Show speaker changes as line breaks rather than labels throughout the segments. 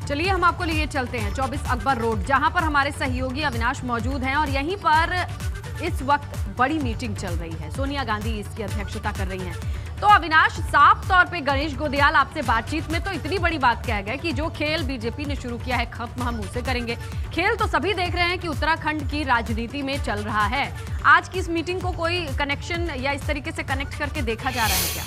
चलिए हम आपको लिए चलते हैं 24 अकबर रोड, जहां पर हमारे सहयोगी अविनाश मौजूद हैं और यहीं पर इस वक्त बड़ी मीटिंग चल रही है। सोनिया गांधी इसकी अध्यक्षता कर रही हैं। तो अविनाश, साफ तौर पे गणेश गोदियाल आपसे बातचीत में तो इतनी बड़ी बात कह गए कि जो खेल बीजेपी ने शुरू किया है खत्म हम उसे करेंगे। खेल तो सभी देख रहे हैं कि उत्तराखंड की राजनीति में चल रहा है। आज की इस मीटिंग को कोई कनेक्शन या इस तरीके से कनेक्ट करके देखा जा रहा है क्या?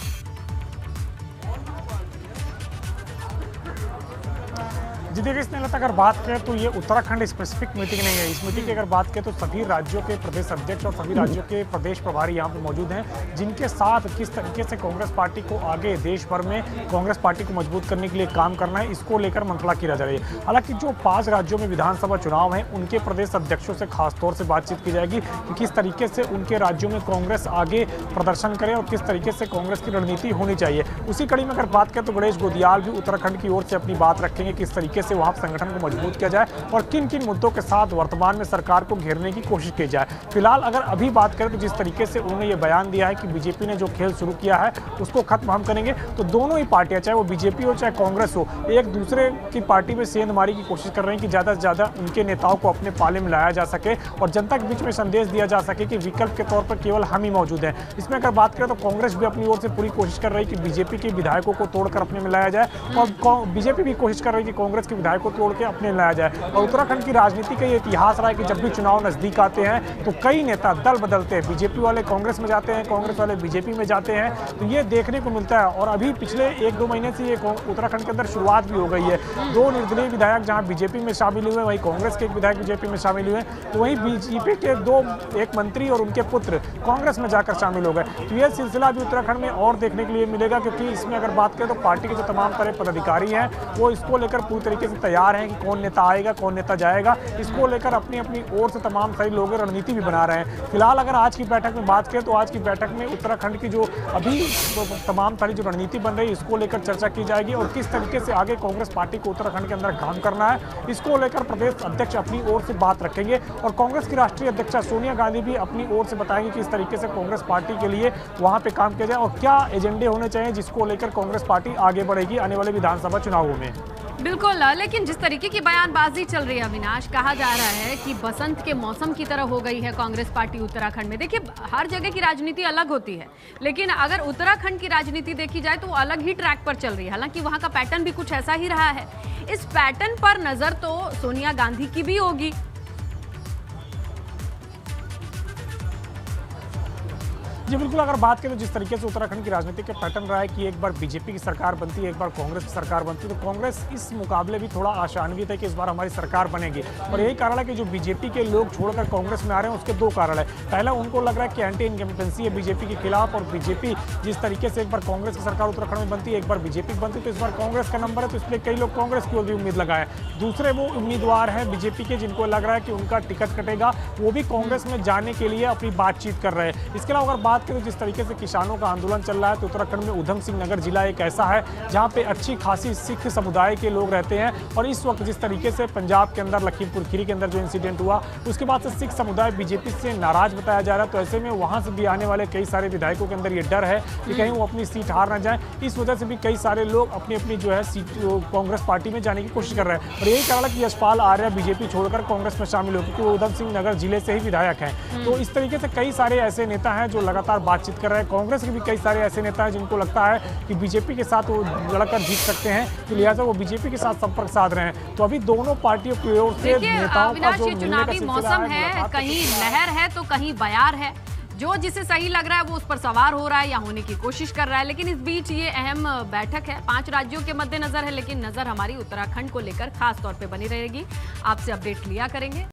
जी देखिए स्नेहलता, अगर बात करें तो ये उत्तराखंड स्पेसिफिक मीटिंग नहीं है। इस मीटिंग की अगर बात करें तो सभी राज्यों के प्रदेश अध्यक्ष और सभी राज्यों के प्रदेश प्रभारी यहाँ पर मौजूद हैं, जिनके साथ किस तरीके से कांग्रेस पार्टी को आगे देश भर में कांग्रेस पार्टी को मजबूत करने के लिए काम करना है, इसको लेकर मंथला की जा रही है। हालांकि जो 5 राज्यों में विधानसभा चुनाव हैं, उनके प्रदेश अध्यक्षों से खासतौर से बातचीत की जाएगी कि किस तरीके से उनके राज्यों में कांग्रेस आगे प्रदर्शन करे और किस तरीके से कांग्रेस की रणनीति होनी चाहिए। उसी कड़ी में अगर बात करें तो गणेश गोदियाल भी उत्तराखंड की ओर से अपनी बात रखेंगे, किस तरीके से वहां संगठन को मजबूत किया जाए और किन किन मुद्दों के साथ वर्तमान में सरकार को घेरने की कोशिश की जाए। फिलहाल अगर अभी बात करें तो जिस तरीके से उन्होंने ये बयान दिया है कि बीजेपी ने जो खेल शुरू किया है उसको खत्म हम करेंगे, तो दोनों ही पार्टियां, चाहे वो बीजेपी हो चाहे कांग्रेस हो, एक दूसरे की पार्टी में सेंधमारी की कोशिश कर रहे हैं कि ज्यादा से ज्यादा उनके नेताओं को अपने पाले में लाया जा सके और जनता के बीच में संदेश दिया जा सके कि विकल्प के तौर पर केवल हम ही मौजूद हैं। इसमें अगर बात करें तो कांग्रेस भी अपनी ओर से पूरी कोशिश कर रही है कि बीजेपी के विधायकों को तोड़कर अपने में लाया जाए और बीजेपी भी कोशिश कर रही है कि कांग्रेस के विधायकों को तोड़ के अपने लाया जाए। और उत्तराखंड की राजनीति का ये इतिहास रहा है कि जब भी चुनाव नजदीक आते हैं तो कई नेता दल बदलते हैं, बीजेपी वाले कांग्रेस में जाते हैं, कांग्रेस वाले बीजेपी में जाते हैं, तो ये देखने को मिलता है। और अभी पिछले 1-2 महीने से ये उत्तराखंड के अंदर शुरुआत भी हो गई है। 2 निर्दलीय विधायक जहां बीजेपी में शामिल हुए, वहीं कांग्रेस के एक विधायक बीजेपी में शामिल हुए, तो वहीं बीजेपी के एक मंत्री और उनके पुत्र कांग्रेस में जाकर शामिल हो गए। तो यह सिलसिला भी उत्तराखंड में और देखने के लिए मिलेगा, क्योंकि इसमें अगर बात करें तो पार्टी के जो तमाम तरह पदाधिकारी हैं वो इसको लेकर पूरी तरीके से तैयार हैं कि कौन नेता आएगा कौन नेता जाएगा। इसको लेकर अपनी अपनी ओर से तमाम सारे लोग रणनीति भी बना रहे हैं। फिलहाल अगर आज की बैठक में बात करें तो आज की बैठक में उत्तराखंड की जो अभी तमाम सारी जो रणनीति बन रही है इसको लेकर चर्चा की जाएगी और किस तरीके से आगे कांग्रेस पार्टी को उत्तराखंड के अंदर काम करना है, इसको लेकर प्रदेश अध्यक्ष अपनी ओर से बात रखेंगे। और कांग्रेस की राष्ट्रीय अध्यक्षा सोनिया गांधी भी अपनी ओर से बताएंगे कि इस तरीके से कांग्रेस पार्टी के लिए वहां पे काम किया जाए और क्या एजेंडे होने चाहिए जिसको लेकर कांग्रेस पार्टी आगे बढ़ेगी आने वाले विधानसभा चुनावों में।
बिल्कुल, लेकिन जिस तरीके की बयानबाजी चल रही है अविनाश, कहा जा रहा है कि बसंत के मौसम की तरह हो गई है कांग्रेस पार्टी उत्तराखंड में। देखिए, हर जगह की राजनीति अलग होती है, लेकिन अगर उत्तराखंड की राजनीति देखी जाए तो वो अलग ही ट्रैक पर चल रही है। हालांकि वहां का पैटर्न भी कुछ ऐसा ही रहा है। इस पैटर्न पर नजर तो सोनिया गांधी की भी होगी।
जी बिल्कुल, अगर बात करें तो जिस तरीके से उत्तराखंड की राजनीति के पैटर्न रहा है कि एक बार बीजेपी की सरकार बनती है, एक बार कांग्रेस की सरकार बनती है, तो कांग्रेस इस मुकाबले भी थोड़ा आशान्वित है कि इस बार हमारी सरकार बनेगी। और यही कारण है कि जो बीजेपी के लोग छोड़कर कांग्रेस में आ रहे हैं उसके 2 कारण है। पहला, उनको लग रहा है कि एंटी इनकम्पेंसी है बीजेपी के खिलाफ और बीजेपी जिस तरीके से एक बार कांग्रेस की सरकार उत्तराखंड में बनती है, एक बार बीजेपी की बनती है, तो इस बार कांग्रेस का नंबर है, तो इसलिए कई लोग कांग्रेस की ओर भी उम्मीद लगाए। दूसरे वो उम्मीदवार हैं बीजेपी के जिनको लग रहा है कि उनका टिकट कटेगा, वो भी कांग्रेस में जाने के लिए अपनी बातचीत कर रहे हैं। इसके अलावा अगर बात करें जिस तरीके से किसानों का आंदोलन चल रहा है तो उत्तराखंड में उधम सिंह नगर जिला एक ऐसा है जहां पे अच्छी खासी सिख समुदाय के लोग रहते हैं। और इस वक्त जिस तरीके से पंजाब के अंदर लखीमपुर खीरी के अंदर जो इंसिडेंट हुआ उसके बाद से सिख समुदाय बीजेपी से नाराज बताया जा रहा है। तो ऐसे में वहां से भी आने वाले कई सारे विधायकों के अंदर ये डर है कि कहीं वो अपनी सीट हार ना जाए। इस वजह से भी कई सारे लोग अपनी अपनी जो है सीट कांग्रेस पार्टी में जाने की कोशिश कर रहे हैं। और यही कारण है कि यशपाल आर्य बीजेपी छोड़कर कांग्रेस में शामिल हो, क्योंकि वो उधम सिंह नगर जिले से ही विधायक हैं। तो इस तरीके से कई सारे ऐसे नेता हैं जो लगातार बातचीत कर रहे हैं। कांग्रेस के भी कई सारे ऐसे नेता हैं जिनको लगता है कि बीजेपी के साथ वो लड़कर जीत सकते हैं, तो लिहाजा वो बीजेपी के साथ संपर्क साध रहे हैं। तो अभी दोनों पार्टियों की ओर से नेताओं का जो
चुनावी मौसम है, कहीं लहर है तो कहीं बयार है। जो जिसे सही लग रहा है वो उस पर सवार हो रहा है या होने की कोशिश कर रहा है। लेकिन इस बीच ये अहम बैठक है, 5 राज्यों के मद्देनजर है, लेकिन नजर हमारी उत्तराखंड को लेकर खास तौर पे बनी रहेगी। आपसे अपडेट लिया करेंगे।